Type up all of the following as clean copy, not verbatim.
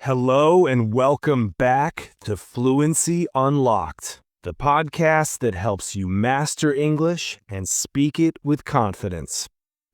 Hello and welcome back to Fluency Unlocked, the podcast that helps you master English and speak it with confidence.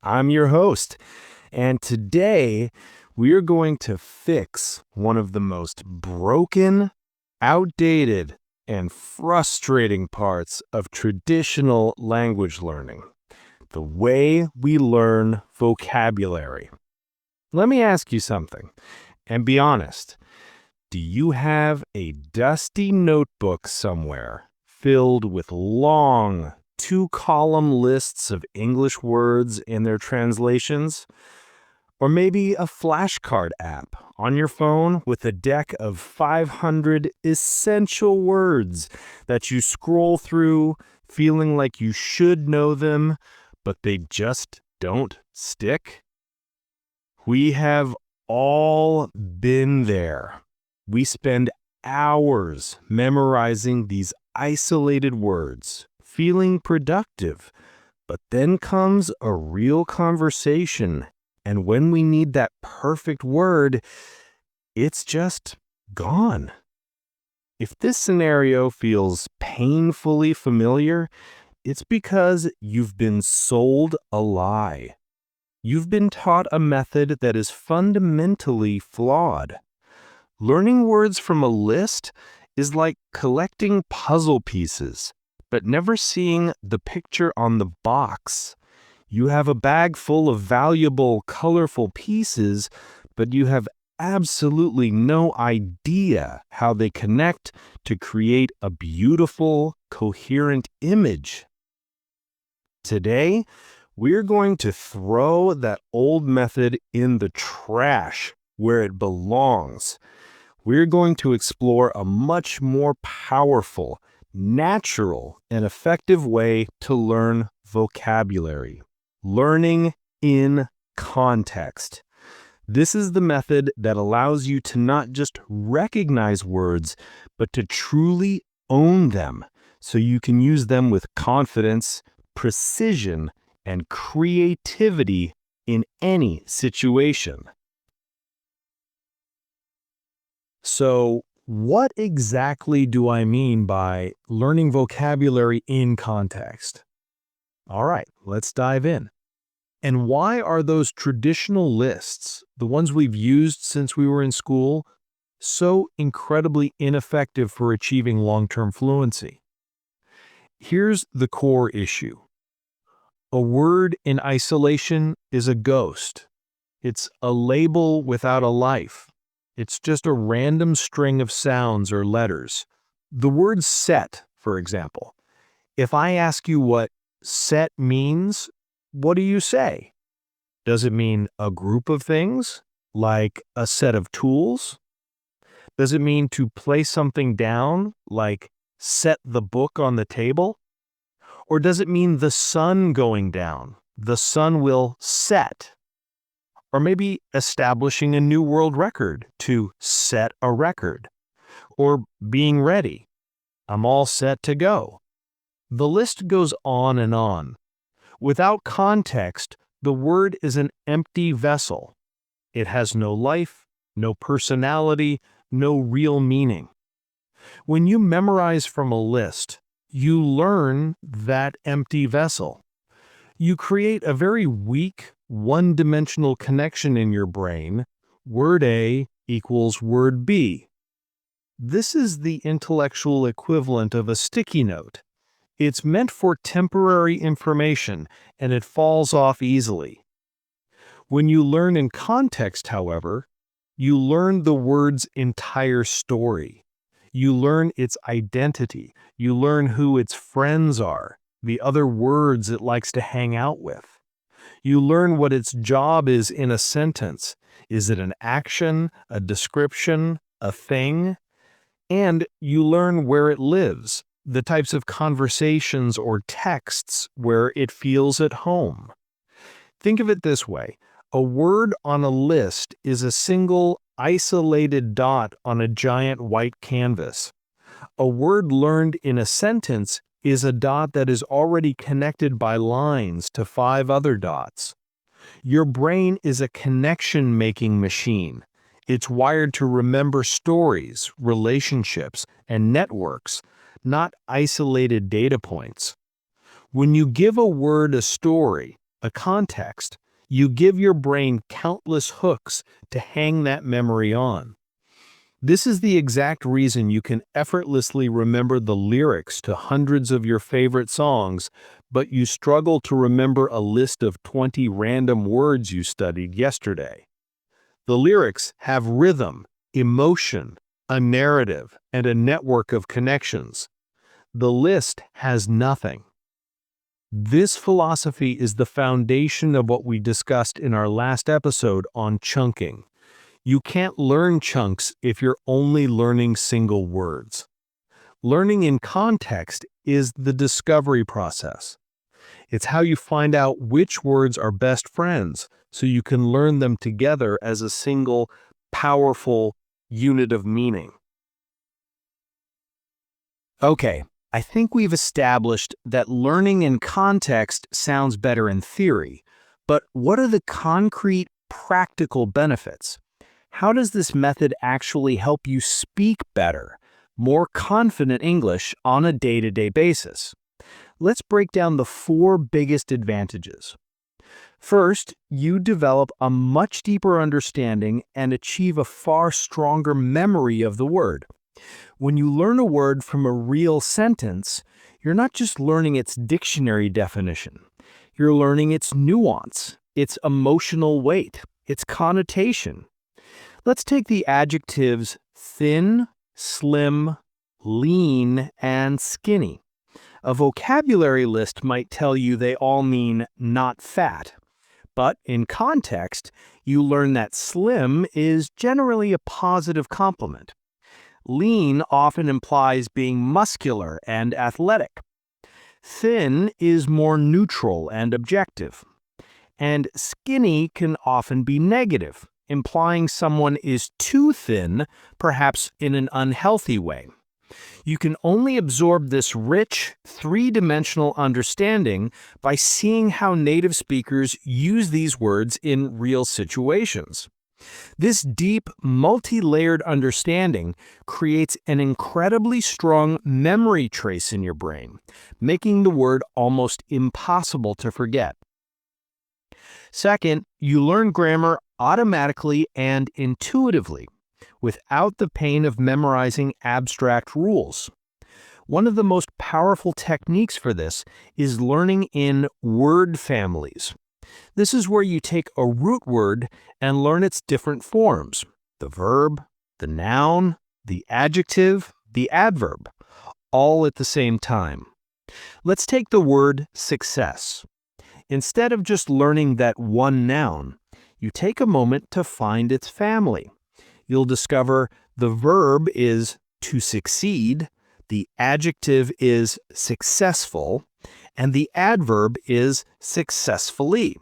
I'm your host, and today we are going to fix one of the most broken, outdated, and frustrating parts of traditional language learning: the way we learn vocabulary. Let me ask you something. And be honest, do you have a dusty notebook somewhere filled with long, two-column lists of English words and their translations? Or maybe a flashcard app on your phone with a deck of 500 essential words that you scroll through feeling like you should know them, but they just don't stick? We have all been there. We spend hours memorizing these isolated words, feeling productive, but then comes a real conversation, and when we need that perfect word, it's just gone. If this scenario feels painfully familiar, it's because you've been sold a lie. You've been taught a method that is fundamentally flawed. Learning words from a list is like collecting puzzle pieces, but never seeing the picture on the box. You have a bag full of valuable, colorful pieces, but you have absolutely no idea how they connect to create a beautiful, coherent image. Today, we're going to throw that old method in the trash where it belongs. We're going to explore a much more powerful, natural, and effective way to learn vocabulary. Learning in context. This is the method that allows you to not just recognize words, but to truly own them so you can use them with confidence, precision, and creativity in any situation. So, what exactly do I mean by learning vocabulary in context? All right, let's dive in. And why are those traditional lists, the ones we've used since we were in school, so incredibly ineffective for achieving long-term fluency? Here's the core issue. A word in isolation is a ghost. It's a label without a life. It's just a random string of sounds or letters. The word set, for example. If I ask you what set means, what do you say? Does it mean a group of things, like a set of tools? Does it mean to place something down, like set the book on the table? Or does it mean the sun going down? The sun will set. Or maybe establishing a new world record, to set a record. Or being ready. I'm all set to go. The list goes on and on. Without context, the word is an empty vessel. It has no life, no personality, no real meaning. When you memorize from a list, you learn that empty vessel. You create a very weak, one-dimensional connection in your brain. Word A equals word B. This is the intellectual equivalent of a sticky note. It's meant for temporary information, and it falls off easily. When you learn in context, however, you learn the word's entire story. You learn its identity. You learn who its friends are, the other words it likes to hang out with. You learn what its job is in a sentence. Is it an action, a description, a thing? And you learn where it lives, the types of conversations or texts where it feels at home. Think of it this way. A word on a list is a single, isolated dot on a giant white canvas. A word learned in a sentence is a dot that is already connected by lines to 5 other dots. Your brain is a connection-making machine, It's wired to remember stories, relationships, and networks, not isolated data points. When you give a word a story, a context, you give your brain countless hooks to hang that memory on. This is the exact reason you can effortlessly remember the lyrics to hundreds of your favorite songs, but you struggle to remember a list of 20 random words you studied yesterday. The lyrics have rhythm, emotion, a narrative, and a network of connections. The list has nothing. This philosophy is the foundation of what we discussed in our last episode on chunking. You can't learn chunks if you're only learning single words. Learning in context is the discovery process. It's how you find out which words are best friends so you can learn them together as a single, powerful unit of meaning. Okay, I think we've established that learning in context sounds better in theory, but what are the concrete, practical benefits? How does this method actually help you speak better, more confident English on a day-to-day basis? Let's break down the 4 biggest advantages. First, you develop a much deeper understanding and achieve a far stronger memory of the word. When you learn a word from a real sentence, you're not just learning its dictionary definition. You're learning its nuance, its emotional weight, its connotation. Let's take the adjectives thin, slim, lean, and skinny. A vocabulary list might tell you they all mean not fat. But in context, you learn that slim is generally a positive compliment. Lean often implies being muscular and athletic. Thin is more neutral and objective. And skinny can often be negative, implying someone is too thin, perhaps in an unhealthy way. You can only absorb this rich, three-dimensional understanding by seeing how native speakers use these words in real situations. This deep, multi-layered understanding creates an incredibly strong memory trace in your brain, making the word almost impossible to forget. Second, you learn grammar automatically and intuitively, without the pain of memorizing abstract rules. One of the most powerful techniques for this is learning in word families. This is where you take a root word and learn its different forms: the verb, the noun, the adjective, the adverb, all at the same time. Let's take the word success. Instead of just learning that one noun, you take a moment to find its family. You'll discover the verb is to succeed, the adjective is successful, and the adverb is successfully.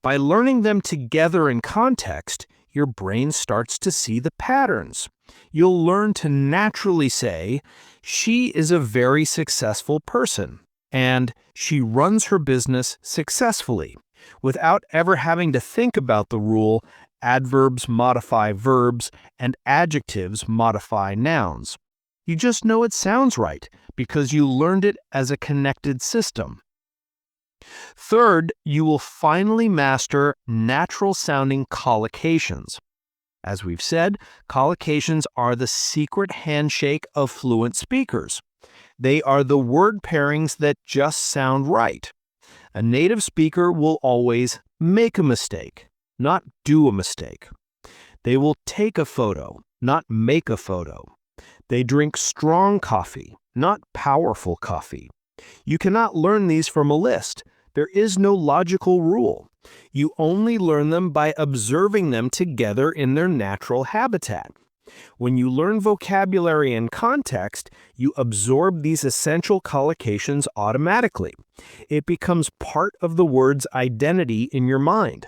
By learning them together in context, your brain starts to see the patterns. You'll learn to naturally say, "She is a very successful person," and "She runs her business successfully," without ever having to think about the rule, adverbs modify verbs and adjectives modify nouns. You just know it sounds right because you learned it as a connected system. Third, you will finally master natural-sounding collocations. As we've said, collocations are the secret handshake of fluent speakers. They are the word pairings that just sound right. A native speaker will always make a mistake, not do a mistake. They will take a photo, not make a photo. They drink strong coffee, not powerful coffee. You cannot learn these from a list. There is no logical rule. You only learn them by observing them together in their natural habitat. When you learn vocabulary in context, you absorb these essential collocations automatically. It becomes part of the word's identity in your mind.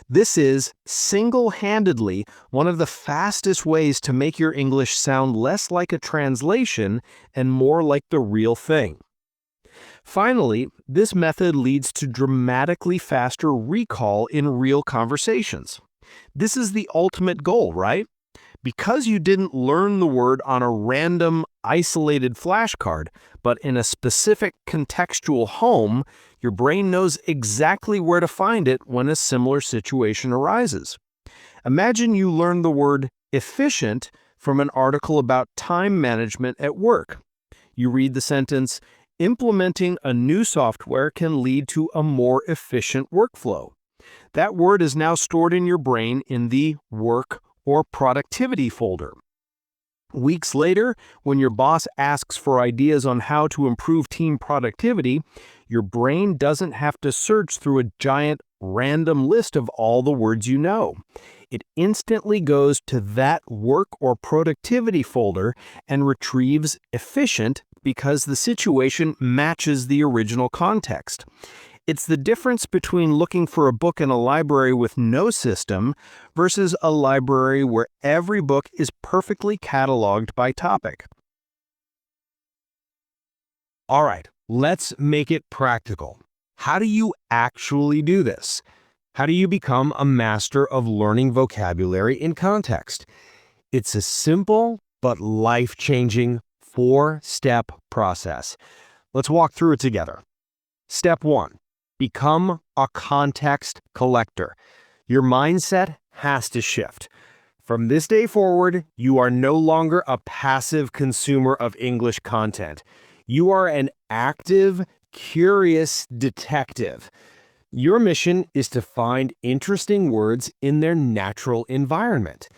This is, single-handedly, one of the fastest ways to make your English sound less like a translation and more like the real thing. Finally, this method leads to dramatically faster recall in real conversations. This is the ultimate goal, right? Because you didn't learn the word on a random, isolated flashcard, but in a specific contextual home, your brain knows exactly where to find it when a similar situation arises. Imagine you learn the word efficient from an article about time management at work. You read the sentence, implementing a new software can lead to a more efficient workflow. That word is now stored in your brain in the work or productivity folder. Weeks later, when your boss asks for ideas on how to improve team productivity, your brain doesn't have to search through a giant random list of all the words you know. It instantly goes to that work or productivity folder and retrieves efficient because the situation matches the original context. It's the difference between looking for a book in a library with no system versus a library where every book is perfectly cataloged by topic. All right, let's make it practical. How do you actually do this? How do you become a master of learning vocabulary in context? It's a simple but life-changing 4-step process. Let's walk through it together. Step 1. Become a context collector. Your mindset has to shift. From this day forward, you are no longer a passive consumer of English content. You are an active, curious detective. Your mission is to find interesting words in their natural environment.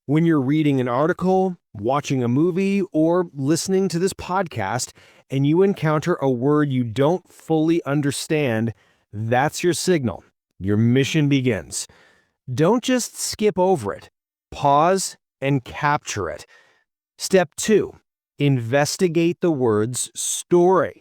When you're reading an article, watching a movie, or listening to this podcast, and you encounter a word you don't fully understand, that's your signal. Your mission begins. Don't just skip over it. Pause and capture it. Step 2. Investigate the word's story.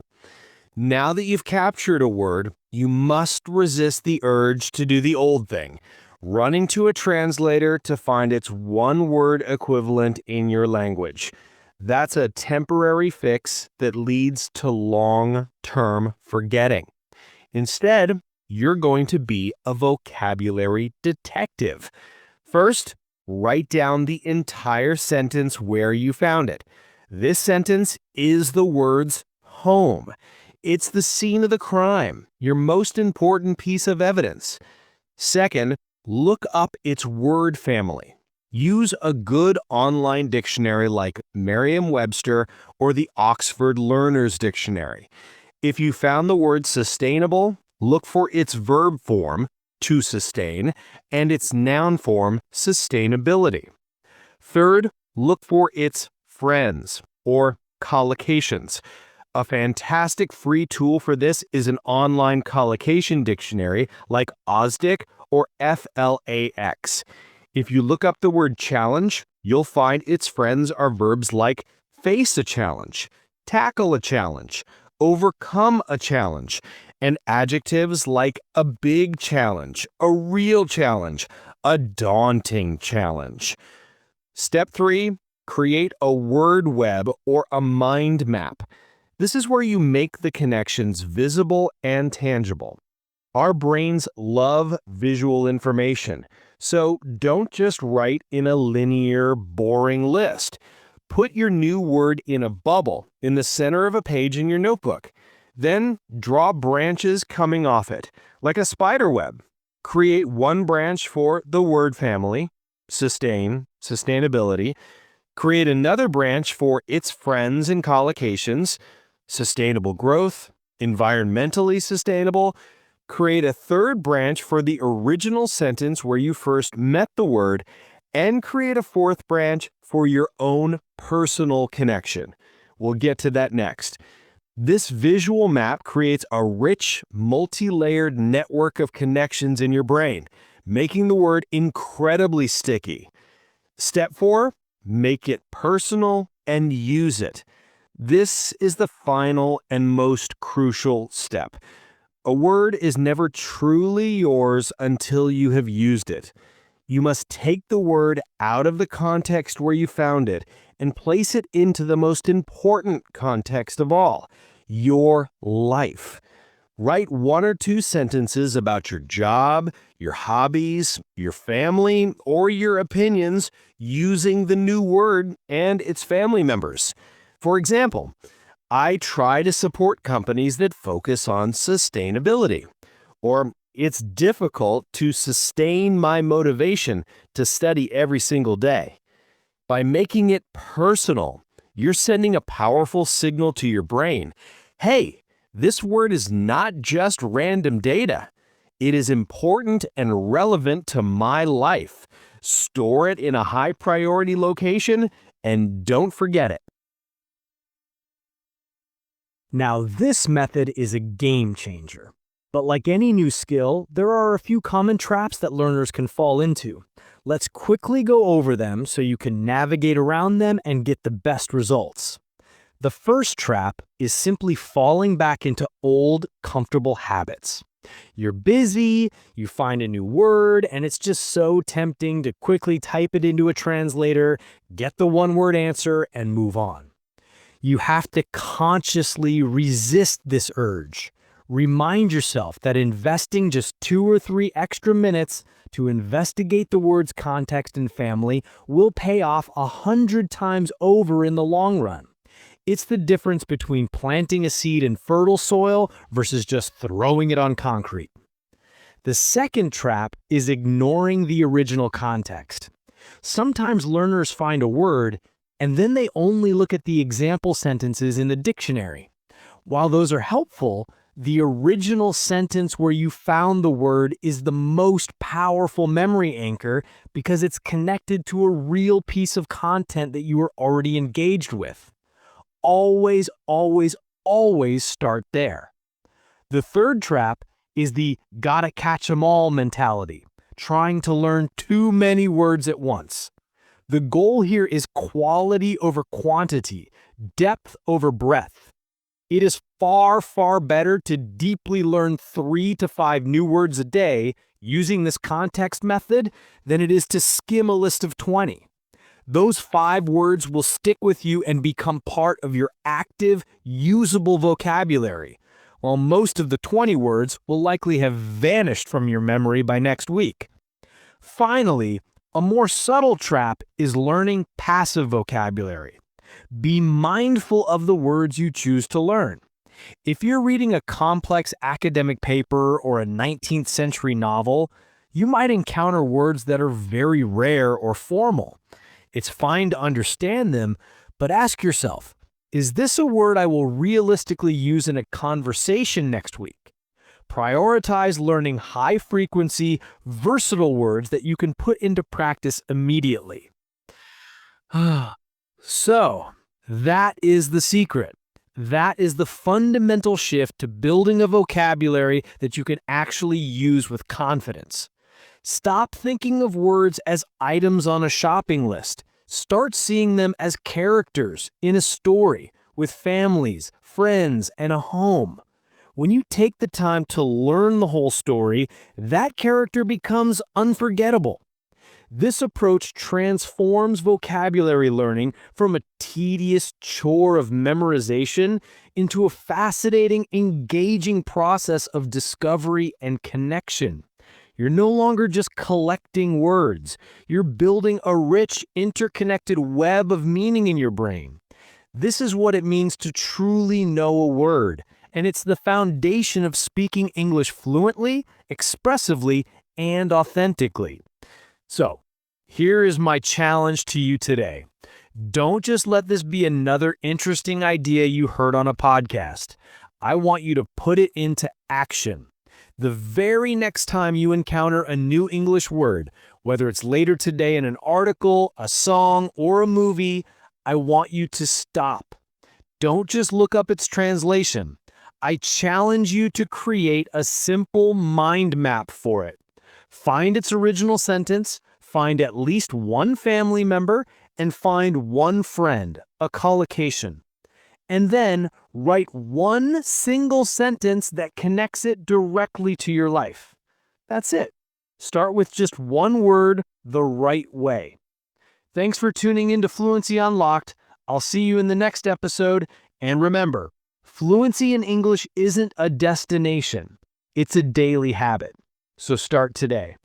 Now that you've captured a word, you must resist the urge to do the old thing, running to a translator to find its one-word equivalent in your language. That's a temporary fix that leads to long-term forgetting. Instead, you're going to be a vocabulary detective. First, write down the entire sentence where you found it. This sentence is the word's home. It's the scene of the crime, your most important piece of evidence. Second, look up its word family. Use a good online dictionary like Merriam-Webster or the Oxford Learner's Dictionary. If you found the word sustainable, look for its verb form, to sustain, and its noun form, sustainability. Third, look for its friends, or collocations. A fantastic free tool for this is an online collocation dictionary like OSDIC or FLAX. If you look up the word challenge, you'll find its friends are verbs like face a challenge, tackle a challenge, overcome a challenge, and adjectives like a big challenge, a real challenge, a daunting challenge. Step 3, create a word web or a mind map. This is where you make the connections visible and tangible. Our brains love visual information, so don't just write in a linear, boring list. Put your new word in a bubble in the center of a page in your notebook. Then draw branches coming off it, like a spider web. Create one branch for the word family, sustain, sustainability. Create another branch for its friends and collocations, sustainable growth, environmentally sustainable. Create a third branch for the original sentence where you first met the word, and create a fourth branch for your own personal connection. We'll get to that next. This visual map creates a rich, multi-layered network of connections in your brain, making the word incredibly sticky. Step 4, make it personal and use it. This is the final and most crucial step. A word is never truly yours until you have used it. You must take the word out of the context where you found it and place it into the most important context of all, your life. Write 1 or 2 sentences about your job, your hobbies, your family, or your opinions using the new word and its family members. For example, I try to support companies that focus on sustainability. Or it's difficult to sustain my motivation to study every single day. By making it personal, you're sending a powerful signal to your brain. Hey, this word is not just random data. It is important and relevant to my life. Store it in a high priority location and don't forget it. Now, this method is a game changer. But like any new skill, there are a few common traps that learners can fall into. Let's quickly go over them so you can navigate around them and get the best results. The first trap is simply falling back into old, comfortable habits. You're busy, you find a new word, and it's just so tempting to quickly type it into a translator, get the one-word answer, and move on. You have to consciously resist this urge. Remind yourself that investing just 2 or 3 extra minutes to investigate the word's context and family will pay off 100 times over in the long run. It's the difference between planting a seed in fertile soil versus just throwing it on concrete. The second trap is ignoring the original context. Sometimes learners find a word and then they only look at the example sentences in the dictionary. While those are helpful, the original sentence where you found the word is the most powerful memory anchor because it's connected to a real piece of content that you are already engaged with. Always, always, always start there. The third trap is the gotta catch 'em all mentality, trying to learn too many words at once. The goal here is quality over quantity, depth over breadth. It is far, far better to deeply learn 3 to 5 new words a day using this context method than it is to skim a list of 20. Those 5 words will stick with you and become part of your active, usable vocabulary, while most of the 20 words will likely have vanished from your memory by next week. Finally, a more subtle trap is learning passive vocabulary. Be mindful of the words you choose to learn. If you're reading a complex academic paper or a 19th century novel, you might encounter words that are very rare or formal. It's fine to understand them, but ask yourself, is this a word I will realistically use in a conversation next week? Prioritize learning high-frequency, versatile words that you can put into practice immediately. So, that is the secret. That is the fundamental shift to building a vocabulary that you can actually use with confidence. Stop thinking of words as items on a shopping list. Start seeing them as characters in a story with families, friends, and a home. When you take the time to learn the whole story, that character becomes unforgettable. This approach transforms vocabulary learning from a tedious chore of memorization into a fascinating, engaging process of discovery and connection. You're no longer just collecting words. You're building a rich, interconnected web of meaning in your brain. This is what it means to truly know a word, and it's the foundation of speaking English fluently, expressively, and authentically. So, here is my challenge to you today. Don't just let this be another interesting idea you heard on a podcast. I want you to put it into action. The very next time you encounter a new English word, whether it's later today in an article, a song, or a movie, I want you to stop. Don't just look up its translation. I challenge you to create a simple mind map for it. Find its original sentence, find at least one family member, and find one friend, a collocation. And then write one single sentence that connects it directly to your life. That's it. Start with just one word the right way. Thanks for tuning in to Fluency Unlocked. I'll see you in the next episode. And remember, Fluency in English isn't a destination, it's a daily habit. So start today.